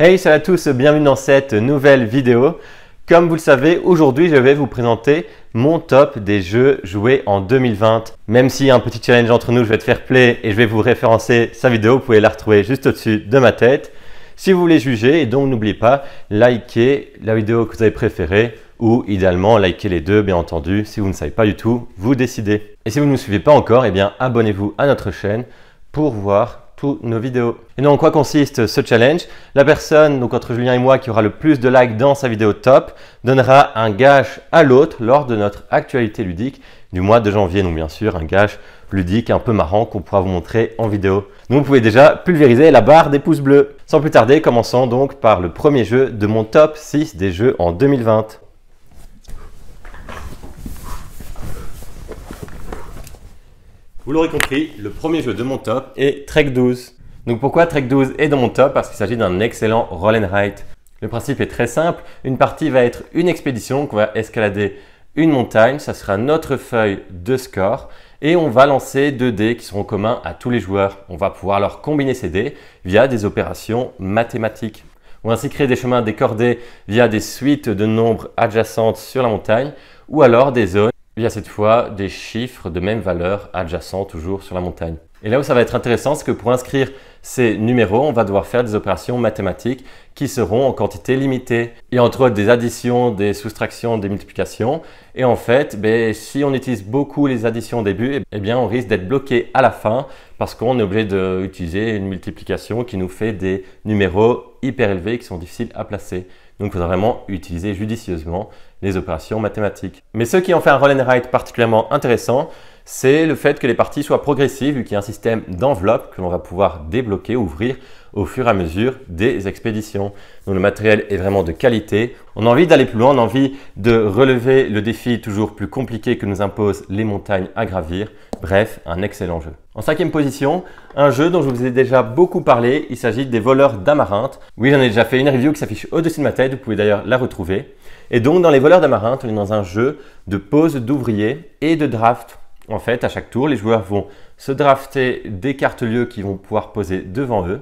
Hey, salut à tous, bienvenue dans cette nouvelle vidéo. Comme vous le savez, aujourd'hui je vais vous présenter mon top des jeux joués en 2020. Même s'il y a un petit challenge entre nous, je vais te faire play et je vais vous référencer sa vidéo. Vous pouvez la retrouver juste au-dessus de ma tête. Si vous voulez juger, et donc n'oubliez pas, likez la vidéo que vous avez préférée ou idéalement likez les deux, bien entendu. Si vous ne savez pas du tout, vous décidez. Et si vous ne nous suivez pas encore, eh bien abonnez-vous à notre chaîne pour voir toutes nos vidéos. Et donc en quoi consiste ce challenge? La personne, donc entre Julien et moi, qui aura le plus de likes dans sa vidéo top, donnera un gage à l'autre lors de notre actualité ludique du mois de janvier. Donc bien sûr, un gage ludique un peu marrant qu'on pourra vous montrer en vidéo. Donc vous pouvez déjà pulvériser la barre des pouces bleus. Sans plus tarder, commençons donc par le premier jeu de mon top 6 des jeux en 2020. Vous l'aurez compris, le premier jeu de mon top est Trek 12. Donc pourquoi Trek 12 est dans mon top? Parce qu'il s'agit d'un excellent roll and write. Le principe est très simple. Une partie va être une expédition, qu'on va escalader une montagne. Ça sera notre feuille de score. Et on va lancer 2 dés qui seront communs à tous les joueurs. On va pouvoir leur combiner ces dés via des opérations mathématiques. On va ainsi créer des chemins décordés via des suites de nombres adjacentes sur la montagne ou alors des zones via cette fois des chiffres de même valeur adjacents toujours sur la montagne. Et là où ça va être intéressant, c'est que pour inscrire ces numéros, on va devoir faire des opérations mathématiques qui seront en quantité limitée. Il y a entre autres des additions, des soustractions, des multiplications. Et en fait, si on utilise beaucoup les additions au début, eh bien, on risque d'être bloqué à la fin parce qu'on est obligé d'utiliser une multiplication qui nous fait des numéros hyper élevés qui sont difficiles à placer. Donc, il faudra vraiment utiliser judicieusement les opérations mathématiques. Mais ce qui en fait un roll and write particulièrement intéressant, c'est le fait que les parties soient progressives, vu qu'il y a un système d'enveloppe que l'on va pouvoir débloquer, ouvrir au fur et à mesure des expéditions. Donc le matériel est vraiment de qualité. On a envie d'aller plus loin, on a envie de relever le défi toujours plus compliqué que nous imposent les montagnes à gravir. Bref, un excellent jeu. En 5e position, un jeu dont je vous ai déjà beaucoup parlé, il s'agit des voleurs d'amarante. Oui, j'en ai déjà fait une review qui s'affiche au-dessus de ma tête, vous pouvez d'ailleurs la retrouver. Et donc dans les voleurs d'amarante, on est dans un jeu de pose d'ouvriers et de draft. En fait, à chaque tour, les joueurs vont se drafter des cartes lieux qu'ils vont pouvoir poser devant eux.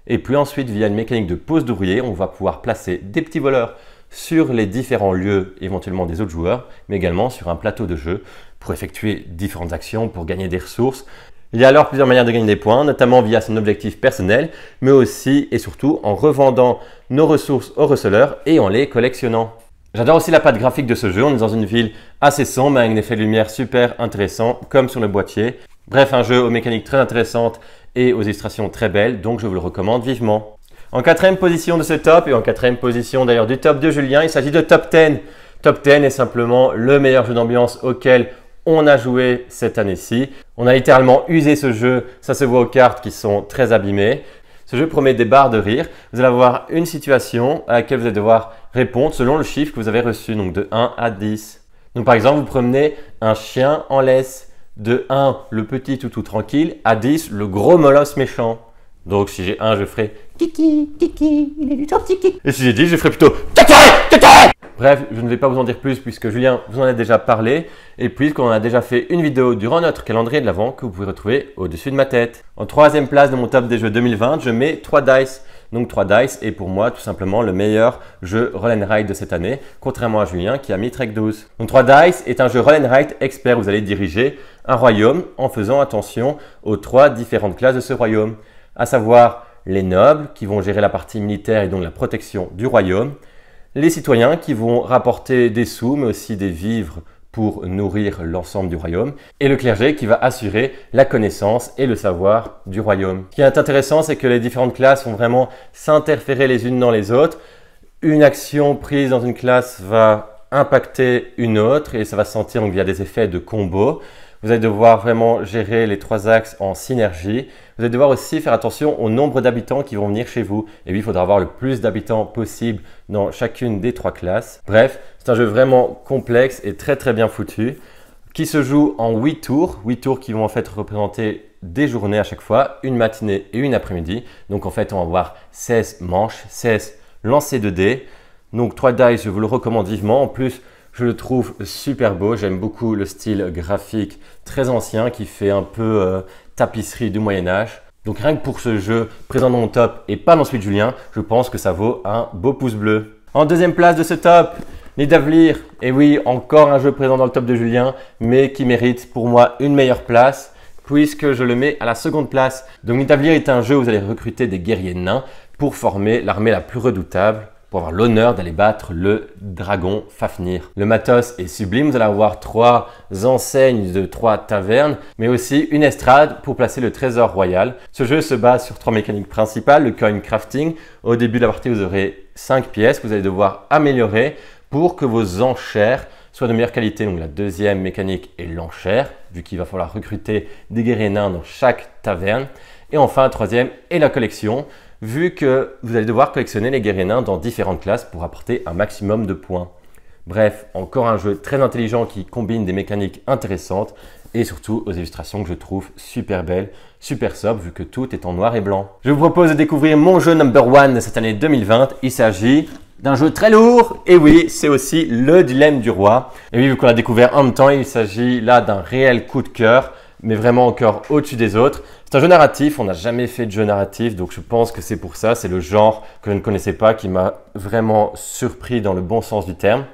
Et puis ensuite, via une mécanique de pose d'ouvriers, on va pouvoir placer des petits voleurs sur les différents lieux, éventuellement des autres joueurs, mais également sur un plateau de jeu pour effectuer différentes actions, pour gagner des ressources. Il y a alors plusieurs manières de gagner des points, notamment via son objectif personnel, mais aussi et surtout en revendant nos ressources aux receleurs et en les collectionnant. J'adore aussi la patte graphique de ce jeu, on est dans une ville assez sombre avec un effet de lumière super intéressant comme sur le boîtier. Bref, un jeu aux mécaniques très intéressantes et aux illustrations très belles, donc je vous le recommande vivement. En 4e position de ce top et en 4e position d'ailleurs du top de Julien, il s'agit de Top 10. Top 10 est simplement le meilleur jeu d'ambiance auquel on a joué cette année-ci. On a littéralement usé ce jeu, ça se voit aux cartes qui sont très abîmées. Ce jeu promet des barres de rire. Vous allez avoir une situation à laquelle vous allez devoir répondre selon le chiffre que vous avez reçu, donc de 1 à 10. Donc par exemple, vous promenez un chien en laisse. De 1, le petit toutou tranquille, à 10, le gros molosse méchant. Donc si j'ai 1, je ferai Kiki, Kiki, il est du top Kiki. Et si j'ai 10, je ferai plutôt Kiki, Kiki. Bref, je ne vais pas vous en dire plus puisque Julien vous en a déjà parlé et puisqu'on a déjà fait une vidéo durant notre calendrier de l'Avent que vous pouvez retrouver au-dessus de ma tête. En 3e place de mon top des jeux 2020, je mets 3 Dice. Donc 3 Dice est pour moi tout simplement le meilleur jeu roll and write de cette année, contrairement à Julien qui a mis Trek 12. Donc 3 Dice est un jeu roll and write expert. Vous allez diriger un royaume en faisant attention aux 3 différentes classes de ce royaume, à savoir les nobles qui vont gérer la partie militaire et donc la protection du royaume, les citoyens qui vont rapporter des sous mais aussi des vivres pour nourrir l'ensemble du royaume, et le clergé qui va assurer la connaissance et le savoir du royaume. Ce qui est intéressant, c'est que les différentes classes vont vraiment s'interférer les unes dans les autres. Une action prise dans une classe va impacter une autre et ça va se sentir donc via des effets de combo. Vous allez devoir vraiment gérer les 3 axes en synergie. Vous allez devoir aussi faire attention au nombre d'habitants qui vont venir chez vous. Et oui, il faudra avoir le plus d'habitants possible dans chacune des 3 classes. Bref, c'est un jeu vraiment complexe et très bien foutu qui se joue en 8 tours. 8 tours qui vont en fait représenter des journées à chaque fois, une matinée et une après-midi. Donc en fait, on va avoir 16 manches, 16 lancers de dés. Donc 3 dice, je vous le recommande vivement. En plus, je le trouve super beau. J'aime beaucoup le style graphique très ancien qui fait un peu tapisserie du Moyen-Âge. Donc rien que pour ce jeu présent dans mon top et pas dans celui de Julien, je pense que ça vaut un beau pouce bleu. En deuxième place de ce top, Nidavellir. Et oui, encore un jeu présent dans le top de Julien, mais qui mérite pour moi une meilleure place, puisque je le mets à la seconde place. Donc Nidavellir est un jeu où vous allez recruter des guerriers nains pour former l'armée la plus redoutable, pour avoir l'honneur d'aller battre le dragon Fafnir. Le matos est sublime, vous allez avoir 3 enseignes de 3 tavernes, mais aussi une estrade pour placer le trésor royal. Ce jeu se base sur 3 mécaniques principales, le coin crafting. Au début de la partie, vous aurez 5 pièces que vous allez devoir améliorer pour que vos enchères soient de meilleure qualité. Donc la deuxième mécanique est l'enchère, vu qu'il va falloir recruter des guerriers nains dans chaque taverne. Et enfin, la troisième est la collection, vu que vous allez devoir collectionner les guerriers nains dans différentes classes pour apporter un maximum de points. Bref, encore un jeu très intelligent qui combine des mécaniques intéressantes et surtout aux illustrations que je trouve super belles, super sobres vu que tout est en noir et blanc. Je vous propose de découvrir mon jeu number 1 de cette année 2020. Il s'agit d'un jeu très lourd, et oui, c'est aussi le dilemme du roi. Et oui, vu qu'on l'a découvert en même temps, il s'agit là d'un réel coup de cœur, mais vraiment encore au-dessus des autres. C'est un jeu narratif, on n'a jamais fait de jeu narratif, donc je pense que c'est pour ça, c'est le genre que je ne connaissais pas qui m'a vraiment surpris dans le bon sens du terme.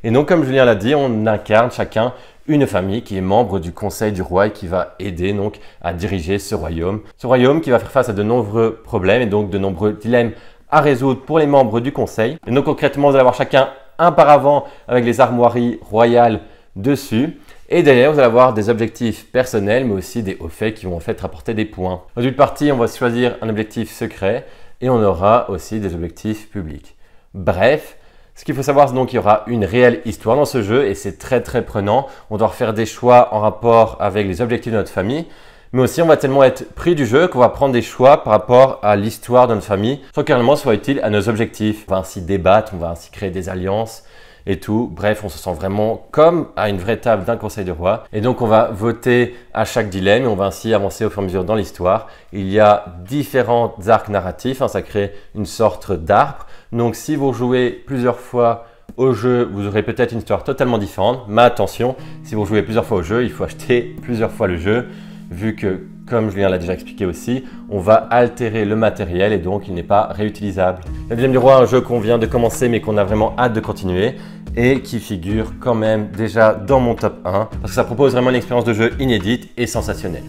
Et donc, comme Julien l'a dit, on incarne chacun une famille qui est membre du conseil du roi et qui va aider donc à diriger ce royaume. Ce royaume qui va faire face à de nombreux problèmes et donc de nombreux dilemmes à résoudre pour les membres du conseil. Et donc concrètement, vous allez avoir chacun un paravent avec les armoiries royales dessus. Et derrière, vous allez avoir des objectifs personnels, mais aussi des hauts faits qui vont en fait rapporter des points. Au début de partie, on va choisir un objectif secret et on aura aussi des objectifs publics. Bref, ce qu'il faut savoir, c'est donc qu'il y aura une réelle histoire dans ce jeu et c'est très prenant. On doit faire des choix en rapport avec les objectifs de notre famille. Mais aussi, on va tellement être pris du jeu qu'on va prendre des choix par rapport à l'histoire de notre famille sans que réellement soit utile à nos objectifs. On va ainsi débattre, on va ainsi créer des alliances et tout. Bref, on se sent vraiment comme à une vraie table d'un conseil de roi. Et donc, on va voter à chaque dilemme et on va ainsi avancer au fur et à mesure dans l'histoire. Il y a différents arcs narratifs, ça crée une sorte d'arbre. Donc, si vous jouez plusieurs fois au jeu, vous aurez peut-être une histoire totalement différente. Mais attention, si vous jouez plusieurs fois au jeu, il faut acheter plusieurs fois le jeu. Vu que, comme Julien l'a déjà expliqué aussi, on va altérer le matériel et donc il n'est pas réutilisable. Le dilemme du roi, un jeu qu'on vient de commencer mais qu'on a vraiment hâte de continuer et qui figure quand même déjà dans mon top 1 parce que ça propose vraiment une expérience de jeu inédite et sensationnelle.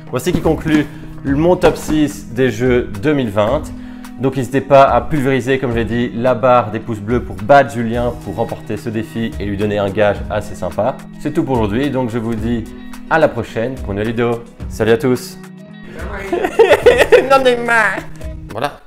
Voici qui conclut mon top 6 des jeux 2020. Donc n'hésitez pas à pulvériser, comme je l'ai dit, la barre des pouces bleus pour battre Julien pour remporter ce défi et lui donner un gage assez sympa. C'est tout pour aujourd'hui, donc je vous dis à la prochaine pour une nouvelle vidéo. Salut à tous. Voilà.